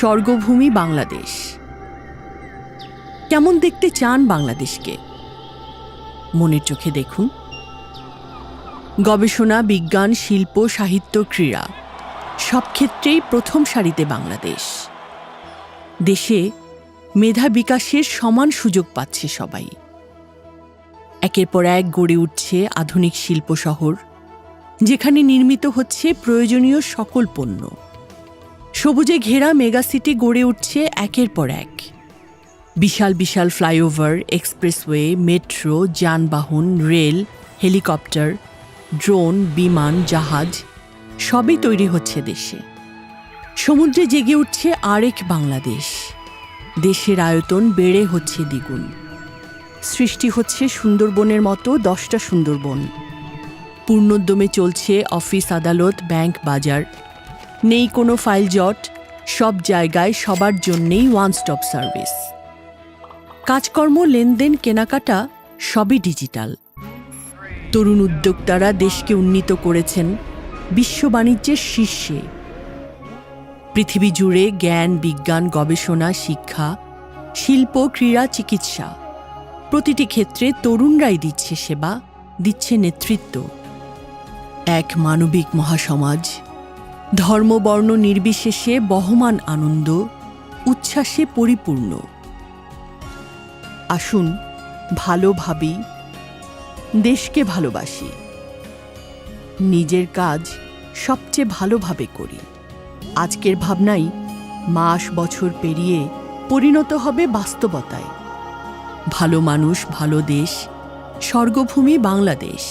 স্বর্গভূমি বাংলাদেশ। কেমন দেখতে চান বাংলাদেশকে? মনের চোখে দেখুন। গবেষণা, বিজ্ঞান, শিল্প, সাহিত্য, ক্রীড়া সব ক্ষেত্রেই প্রথম সারিতে বাংলাদেশ। দেশে মেধা বিকাশের সমান সুযোগ পাচ্ছে সবাই। একের পর এক গড়ে উঠছে আধুনিক শিল্প শহর, যেখানে নির্মিত হচ্ছে প্রয়োজনীয় সকল পণ্য। সবুজে ঘেরা মেগাসিটি গড়ে উঠছে একের পর এক। বিশাল বিশাল ফ্লাইওভার, এক্সপ্রেসওয়ে, মেট্রো, যানবাহন, রেল, হেলিকপ্টার, ড্রোন, বিমান, জাহাজ সবই তৈরি হচ্ছে দেশে। সমুদ্রে জেগে উঠছে আরেক বাংলাদেশ। দেশের আয়তন বেড়ে হচ্ছে দ্বিগুণ। সৃষ্টি হচ্ছে সুন্দরবনের মতো 10টা সুন্দরবন। পূর্ণোদ্যমে চলছে অফিস, আদালত, ব্যাংক, বাজার। নেই কোনো ফাইল জট, সব জায়গায় সবার জন্যেই ওয়ান স্টপ সার্ভিস। কাজকর্ম, লেনদেন, কেনাকাটা সবই ডিজিটাল। তরুণ উদ্যোক্তারা দেশকে উন্নীত করেছেন বিশ্ব বাণিজ্যের শীর্ষে। পৃথিবী জুড়ে জ্ঞান, বিজ্ঞান, গবেষণা, শিক্ষা, শিল্প, ক্রীড়া, চিকিৎসা প্রতিটি ক্ষেত্রে তরুণরাই দিচ্ছে সেবা, দিচ্ছে নেতৃত্ব। এক মানবিক মহাসমাজ, ধর্ম বর্ণ নির্বিশেষে বহমান আনন্দ, উচ্ছ্বাসে পরিপূর্ণ। আসুন ভালো ভাবি, দেশকে ভালোবাসি, নিজের কাজ সবচেয়ে ভালোভাবে করি। আজকের ভাবনাই মাস বছর পেরিয়ে পরিণত হবে বাস্তবতায়। ভালো মানুষ, ভালো দেশ, স্বর্গভূমি বাংলাদেশ।